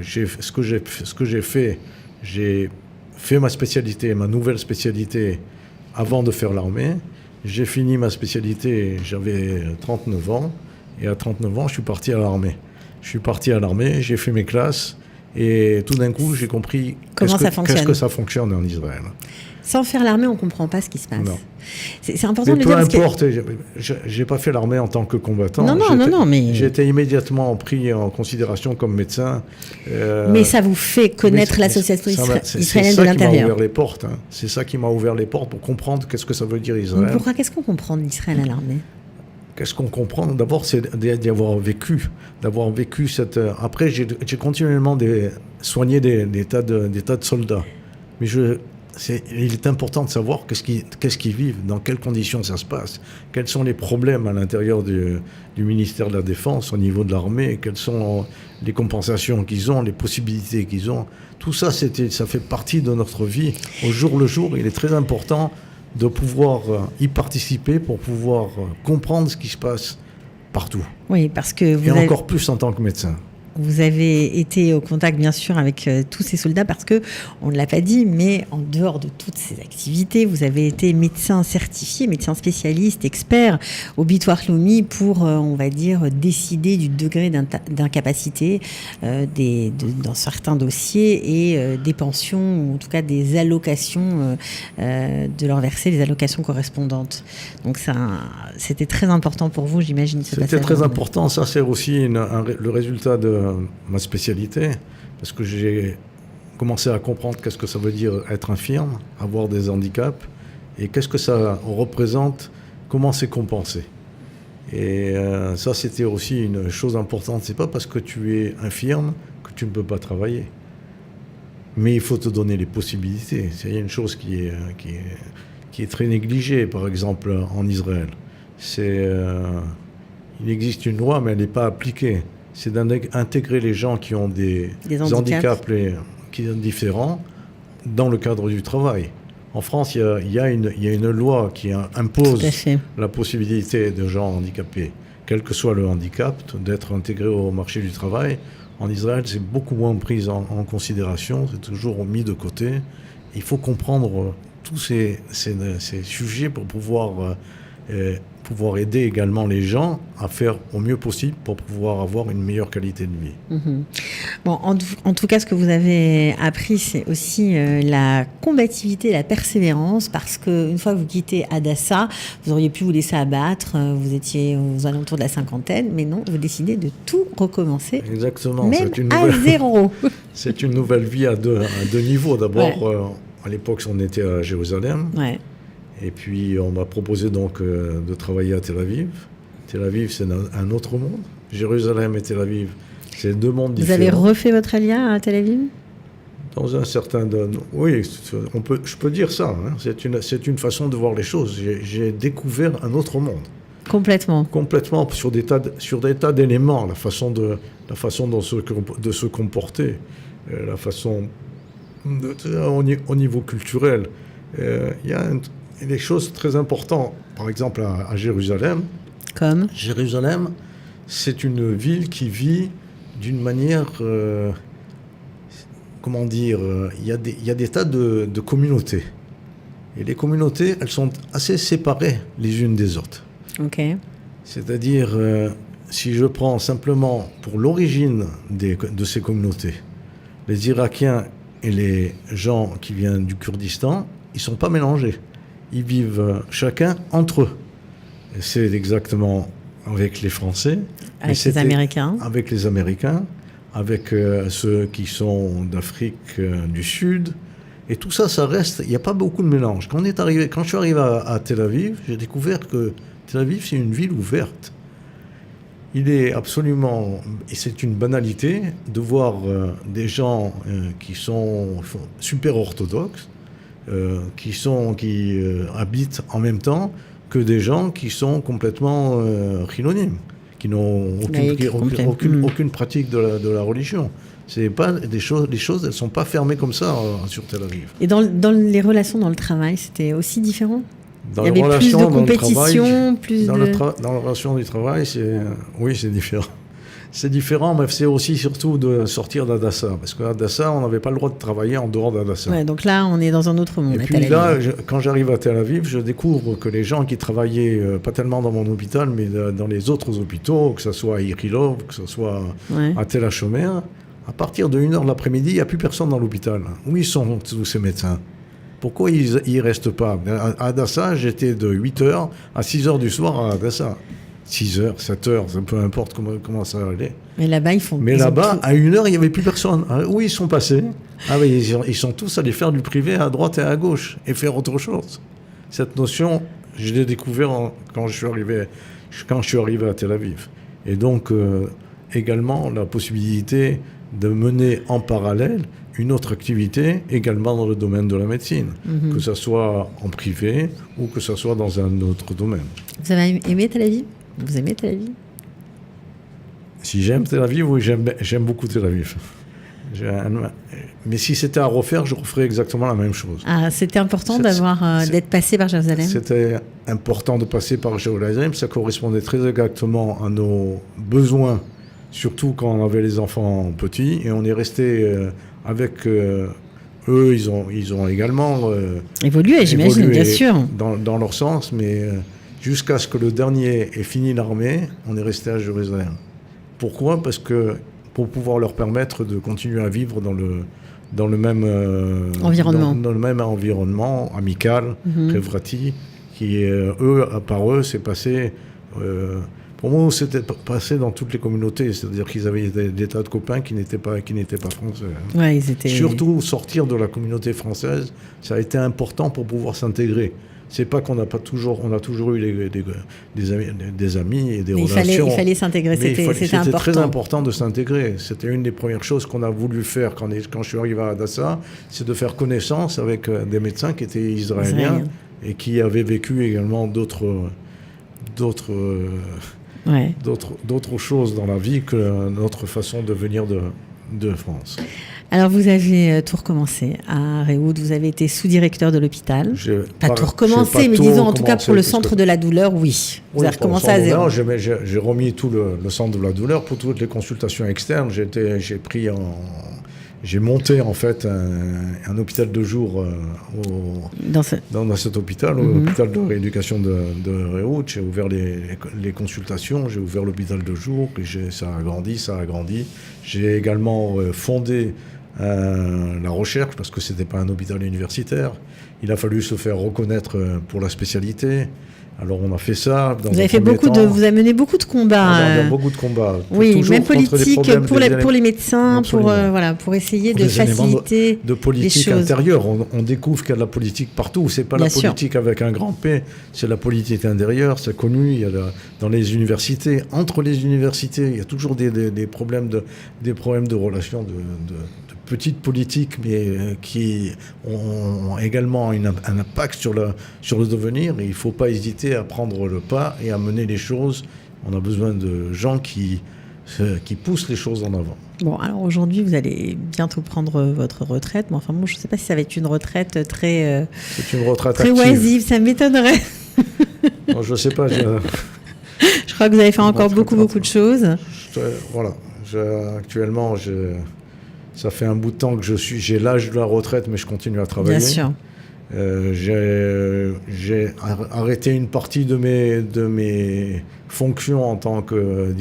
ce que j'ai fait ma spécialité, ma nouvelle spécialité, avant de faire l'armée. J'ai fini ma spécialité, j'avais 39 ans. Et à 39 ans, je suis parti à l'armée. J'ai fait mes classes. Et tout d'un coup, j'ai compris qu'est-ce que ça fonctionne en Israël. Sans faire l'armée, on ne comprend pas ce qui se passe. Non. C'est important de le dire. Peu importe, j'ai pas fait l'armée en tant que combattant. Non, mais... J'ai été immédiatement pris en considération comme médecin. Mais ça vous fait connaître l'association israélienne de l'intérieur. C'est ça qui m'a ouvert les portes. Hein. C'est ça qui m'a ouvert les portes pour comprendre qu'est-ce que ça veut dire Israël. Pourquoi Qu'est-ce qu'on comprend d'Israël à l'armée ? Qu'est-ce qu'on comprend ? D'abord, c'est d'y avoir vécu. Cette... Après, j'ai continuellement soigné des tas de soldats. Mais il est important de savoir qu'est-ce qu'ils vivent, dans quelles conditions ça se passe, quels sont les problèmes à l'intérieur du ministère de la Défense, au niveau de l'armée, quelles sont les compensations qu'ils ont, les possibilités qu'ils ont. Tout ça, ça fait partie de notre vie. Au jour le jour, il est très important de pouvoir y participer pour pouvoir comprendre ce qui se passe partout. Oui, parce que encore plus en tant que médecin. Vous avez été au contact, bien sûr, avec tous ces soldats parce que, on ne l'a pas dit, mais en dehors de toutes ces activités, vous avez été médecin certifié, médecin spécialiste, expert au Bitoire Leumi pour, on va dire, décider du degré d'incapacité dans certains dossiers et des pensions, ou en tout cas des allocations de leur verser, les allocations correspondantes. Donc c'était très important pour vous, j'imagine. C'était très important. Ça, c'est aussi le résultat de ma spécialité, parce que j'ai commencé à comprendre qu'est-ce que ça veut dire être infirme, avoir des handicaps, et qu'est-ce que ça représente, comment c'est compensé. Et ça, c'était aussi une chose importante. C'est pas parce que tu es infirme que tu ne peux pas travailler. Mais il faut te donner les possibilités. C'est une chose qui est très négligée, par exemple, en Israël. Il existe une loi, mais elle n'est pas appliquée. C'est d'intégrer les gens qui ont des handicaps qui sont différents dans le cadre du travail. En France, il y a une loi qui impose la possibilité de gens handicapés, quel que soit le handicap, d'être intégrés au marché du travail. En Israël, c'est beaucoup moins pris en considération, c'est toujours mis de côté. Il faut comprendre tous ces sujets pour pouvoir pouvoir aider également les gens à faire au mieux possible pour pouvoir avoir une meilleure qualité de vie. Mmh. Bon, en tout cas, ce que vous avez appris, c'est aussi la combativité, la persévérance, parce qu'une fois que vous quittez Hadassa, vous auriez pu vous laisser abattre, vous étiez aux alentours de la cinquantaine, mais non, vous décidez de tout recommencer. Exactement. Même à zéro. C'est une nouvelle vie à deux niveaux. D'abord, à l'époque, on était à Jérusalem. Ouais. Et puis, on m'a proposé donc de travailler à Tel Aviv. Tel Aviv, c'est un autre monde. Jérusalem et Tel Aviv, c'est deux mondes différents. Vous avez refait votre alia à Tel Aviv ? Dans un certain... Oui, je peux dire ça. Hein. C'est une façon de voir les choses. J'ai découvert un autre monde. Complètement. Complètement, sur des tas d'éléments. La façon de se comporter. La façon... au niveau culturel. Il y a des choses très importantes. Par exemple, à Jérusalem. Comme Jérusalem, c'est une ville qui vit d'une manière... comment dire, il y a des tas de communautés. Et les communautés, elles sont assez séparées les unes des autres. Ok. C'est-à-dire, si je prends simplement pour l'origine de ces communautés, les Irakiens et les gens qui viennent du Kurdistan, ils ne sont pas mélangés. Ils vivent chacun entre eux. Et c'est exactement avec les Français. Avec les Américains. Avec les Américains. Avec ceux qui sont d'Afrique du Sud. Et tout ça, ça reste... Il n'y a pas beaucoup de mélange. Quand je suis arrivé à Tel Aviv, j'ai découvert que Tel Aviv, c'est une ville ouverte. Il est absolument... Et c'est une banalité de voir des gens qui sont super orthodoxes, qui habitent en même que des gens qui sont complètement chilonimes, qui n'ont aucune pratique de la religion. C'est pas les choses, elles ne sont pas fermées comme ça sur Tel Aviv. Et dans les relations dans le travail, c'était aussi différent ? Il y avait plus de compétition, dans la relation du travail, c'est différent. C'est différent, mais c'est aussi surtout de sortir d'Hadassa. Parce qu'à Hadassa, on n'avait pas le droit de travailler en dehors d'Hadassa. Ouais, donc là, on est dans un autre monde. Et puis là, quand j'arrive à Tel Aviv, je découvre que les gens qui travaillaient, pas tellement dans mon hôpital, mais dans les autres hôpitaux, que ce soit à Ichilov, que ce soit à Tel HaShomer, à partir de 1h de l'après-midi, il n'y a plus personne dans l'hôpital. Où ils sont tous ces médecins ? Pourquoi ils ne restent pas ? À Hadassa, j'étais de 8h à 6h du soir à Hadassa. 6h, 7h, peu importe comment ça allait. Mais là-bas, à 1h, il n'y avait plus personne. Où ils sont passés ? Ils sont tous allés faire du privé à droite et à gauche et faire autre chose. Cette notion, je l'ai découvert quand je suis arrivé à Tel Aviv. Et donc, également, la possibilité de mener en parallèle une autre activité également dans le domaine de la médecine, que ce soit en privé ou que ce soit dans un autre domaine. Vous avez aimé Tel Aviv ? Vous aimez Tel Aviv ? Si j'aime Tel Aviv, oui, j'aime beaucoup Tel Aviv. Mais si c'était à refaire, je referais exactement la même chose. Ah, c'était important d'être passé par Jérusalem ? C'était important de passer par Jérusalem. Ça correspondait très exactement à nos besoins, surtout quand on avait les enfants petits. Et on est resté avec eux. Ils ont également évolué, j'imagine, bien sûr. Dans leur sens, mais jusqu'à ce que le dernier ait fini l'armée, on est resté à Jérusalem. Pourquoi ? Parce que pour pouvoir leur permettre de continuer à vivre dans le même environnement, dans le même environnement amical, Revrati, qui par eux, c'est passé. Pour moi, c'était passé dans toutes les communautés, c'est-à-dire qu'ils avaient des tas de copains qui n'étaient pas français. Ouais, Surtout sortir de la communauté française, ça a été important pour pouvoir s'intégrer. C'est pas qu'on n'a pas toujours, on a toujours eu des amis et des relations. Il fallait s'intégrer, c'était important. C'était très important de s'intégrer. C'était une des premières choses qu'on a voulu faire quand je suis arrivé à Hadassa, c'est de faire connaissance avec des médecins qui étaient israéliens et qui avaient vécu également d'autres choses dans la vie que notre façon de venir de France. Alors, vous avez tout recommencé à Rehoud, vous avez été sous-directeur de l'hôpital. Pas tout recommencé, mais disons en tout cas pour le centre de la douleur, oui. Vous avez recommencé à zéro. J'ai remis tout le centre de la douleur pour toutes les consultations externes. J'ai pris j'ai monté en fait un hôpital de jour dans cet hôpital, l'hôpital de rééducation de Réhout. J'ai ouvert les consultations, j'ai ouvert l'hôpital de jour, et ça a grandi. J'ai également fondé la recherche, parce que c'était pas un hôpital universitaire. Il a fallu se faire reconnaître pour la spécialité. Alors on a fait ça. Vous avez mené beaucoup de combats. Beaucoup de combats. Oui, même politique pour les médecins, pour essayer de faciliter de politique les choses. Intérieure. On découvre qu'il y a de la politique partout. C'est pas la politique avec un grand P, c'est la politique intérieure. C'est connu. Il y a dans les universités, entre les universités, il y a toujours des problèmes de relations de petites politiques, mais qui ont également un impact sur le devenir. Et il ne faut pas hésiter à prendre le pas et à mener les choses. On a besoin de gens qui poussent les choses en avant. Bon, alors aujourd'hui, vous allez bientôt prendre votre retraite. Mais enfin, bon, je ne sais pas si ça va être une retraite très oisive. Ça m'étonnerait. Bon, je ne sais pas. Je crois que vous avez fait encore beaucoup de choses. Voilà. Actuellement, ça fait un bout de temps que j'ai l'âge de la retraite, mais je continue à travailler. Bien sûr. J'ai arrêté une partie de mes fonctions en tant que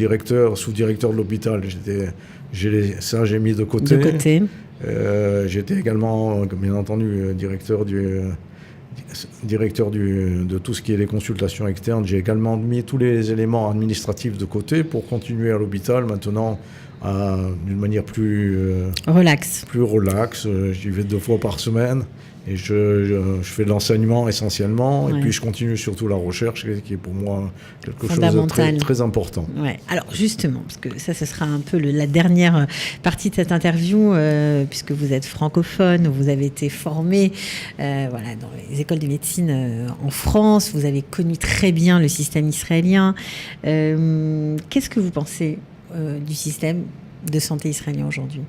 sous-directeur de l'hôpital. J'ai mis de côté. J'étais également, bien entendu, directeur de tout ce qui est les consultations externes. J'ai également mis tous les éléments administratifs de côté pour continuer à l'hôpital maintenant d'une manière plus relax. J'y vais 2 fois par semaine et je fais de l'enseignement essentiellement. Et puis je continue surtout la recherche qui est pour moi quelque chose de très, très important. Ouais. Alors justement, parce que ça sera un peu la dernière partie de cette interview, puisque vous êtes francophone, vous avez été formé dans les écoles de médecine en France, vous avez connu très bien le système israélien. Qu'est-ce que vous pensez du système de santé israélien aujourd'hui?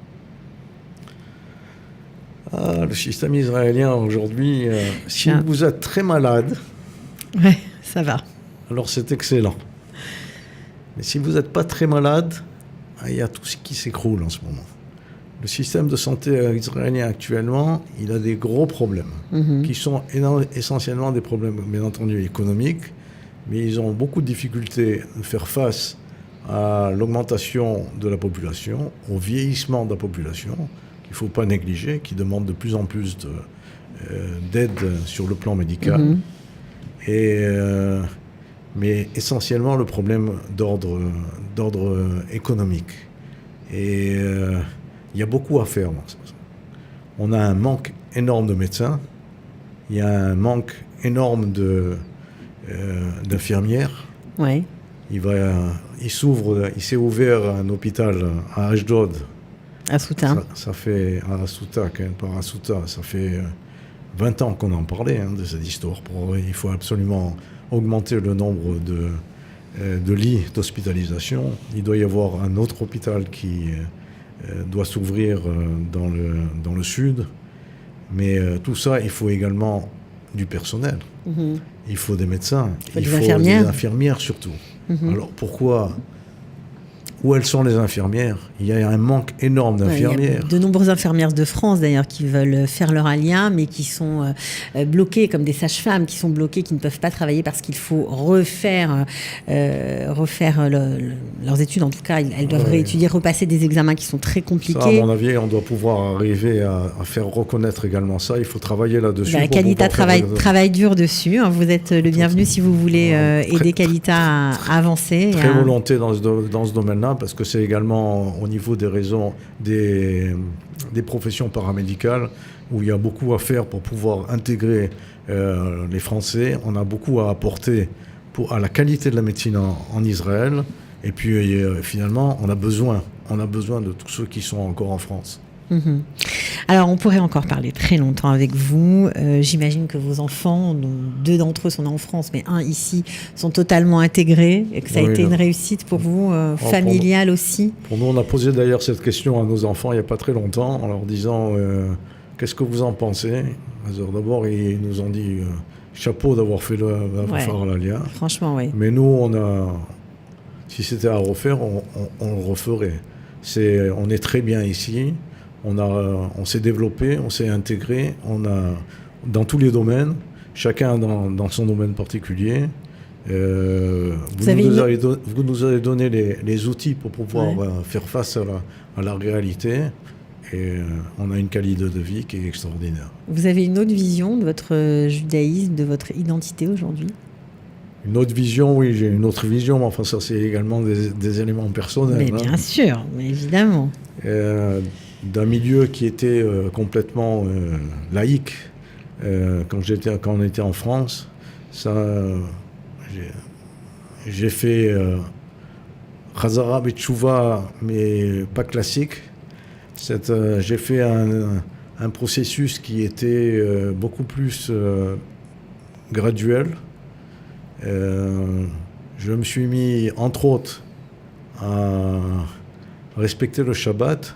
Le système israélien aujourd'hui, si vous êtes très malade, ça va. Alors c'est excellent. Mais si vous n'êtes pas très malade, il y a tout ce qui s'écroule en ce moment. Le système de santé israélien actuellement, il a des gros problèmes, qui sont essentiellement des problèmes, bien entendu, économiques, mais ils ont beaucoup de difficultés à faire face à l'augmentation de la population, au vieillissement de la population, qu'il ne faut pas négliger, qui demande de plus en plus d'aide sur le plan médical. Mais essentiellement le problème d'ordre économique. Et il y a beaucoup à faire. On a un manque énorme de médecins, il y a un manque énorme d'infirmières. Ouais. Il s'est ouvert un hôpital à Ashdod. À Souta. Ça fait ça fait 20 ans qu'on en parlait de cette histoire. Il faut absolument augmenter le nombre de lits d'hospitalisation. Il doit y avoir un autre hôpital qui doit s'ouvrir dans le sud. Mais tout ça, il faut également du personnel. Il faut des médecins. Il faut des infirmières surtout. Alors pourquoi? Où elles sont les infirmières? Il y a un manque énorme d'infirmières. Il y a de nombreuses infirmières de France d'ailleurs qui veulent faire leur alien mais qui sont bloquées, comme des sages-femmes qui sont bloquées, qui ne peuvent pas travailler parce qu'il faut refaire leurs études. En tout cas, elles doivent réétudier, repasser des examens qui sont très compliqués. Ça, à mon avis, on doit pouvoir arriver à faire reconnaître également ça. Il faut travailler là-dessus. Kalita travaille dur dessus. Vous êtes le bienvenu si vous voulez aider Kalita à avancer. Très volonté dans ce domaine-là, parce que c'est également au niveau des raisons des professions paramédicales où il y a beaucoup à faire pour pouvoir intégrer les Français. On a beaucoup à apporter à la qualité de la médecine en Israël. Et puis finalement, on a besoin de tous ceux qui sont encore en France. Alors, on pourrait encore parler très longtemps avec vous. J'imagine que vos enfants, dont 2 d'entre eux sont en France, mais 1 ici, sont totalement intégrés et que ça a été une réussite pour vous, familiale aussi. Pour nous, on a posé d'ailleurs cette question à nos enfants il n'y a pas très longtemps, en leur disant qu'est-ce que vous en pensez? Alors, d'abord, ils nous ont dit chapeau d'avoir fait faire l'Aliyah. Franchement, oui. Mais nous, si c'était à refaire, on le referait. On est très bien ici. On s'est développé, on s'est intégré, dans tous les domaines, chacun dans son domaine particulier. Vous nous avez donné les outils pour pouvoir faire face à la réalité. Et on a une qualité de vie qui est extraordinaire. Vous avez une autre vision de votre judaïsme, de votre identité aujourd'hui ? Une autre vision, oui, j'ai une autre vision, mais enfin ça c'est également des éléments personnels. Mais bien sûr, mais évidemment. D'un milieu qui était complètement laïque, quand on était en France, j'ai fait Chazara Betchouva, mais pas classique. J'ai fait un processus qui était beaucoup plus graduel. Je me suis mis, entre autres, à respecter le Shabbat,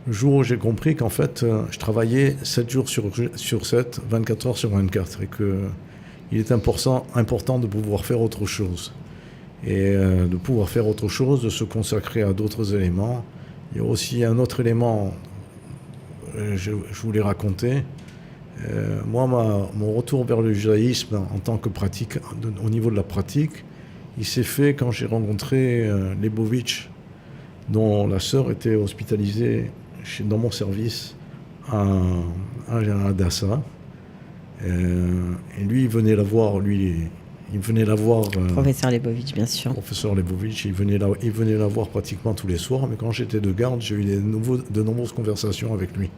le jour où j'ai compris qu'en fait, je travaillais 7 jours sur 7, 24 heures sur 24, et qu'il est important de pouvoir faire autre chose. Et de pouvoir faire autre chose, de se consacrer à d'autres éléments. Il y a aussi un autre élément, je voulais raconter. Moi, mon retour vers le judaïsme en tant que pratique, au niveau de la pratique, il s'est fait quand j'ai rencontré Lebovitch, dont la sœur était hospitalisée dans mon service à Hadassah. Et lui, il venait la voir, Professeur Lebovitch, bien sûr. Professeur Lebovitch, il venait la voir pratiquement tous les soirs, mais quand j'étais de garde, j'ai eu de nombreuses conversations avec lui.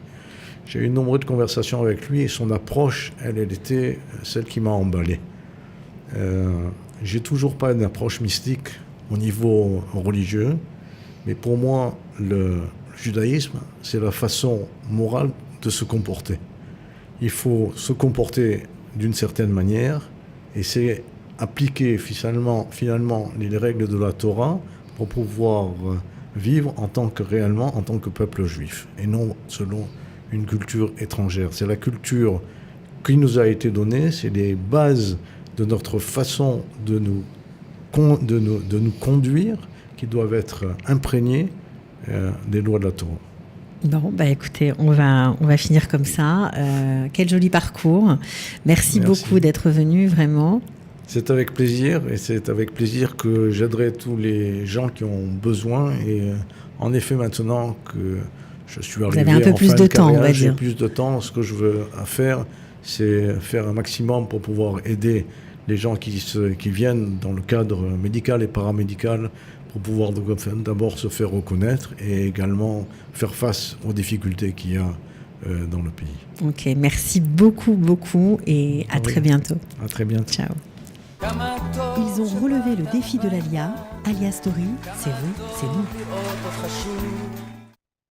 J'ai eu de nombreuses conversations avec lui et son approche, elle était celle qui m'a emballé. J'ai toujours pas une approche mystique au niveau religieux, mais pour moi, le judaïsme, c'est la façon morale de se comporter. Il faut se comporter d'une certaine manière et c'est appliquer finalement les règles de la Torah pour pouvoir vivre réellement en tant que peuple juif et non selon une culture étrangère. C'est la culture qui nous a été donnée, c'est les bases de notre façon de nous conduire qui doivent être imprégnées des lois de la Torah. Bon, écoutez, on va finir comme ça. Quel joli parcours. Merci beaucoup d'être venu, vraiment. C'est avec plaisir, et c'est avec plaisir que j'aiderai tous les gens qui ont besoin. Et en effet, maintenant que je suis arrivé en fin de carrière, vous avez un peu plus de temps, on va dire. J'ai plus de temps. Ce que je veux faire, c'est faire un maximum pour pouvoir aider les gens qui viennent dans le cadre médical et paramédical pour pouvoir d'abord se faire reconnaître et également faire face aux difficultés qu'il y a dans le pays. Ok, merci beaucoup et à très bientôt. À très bientôt. Ciao. Ils ont relevé le défi de l'Alia. Alia Story, c'est vous, c'est nous.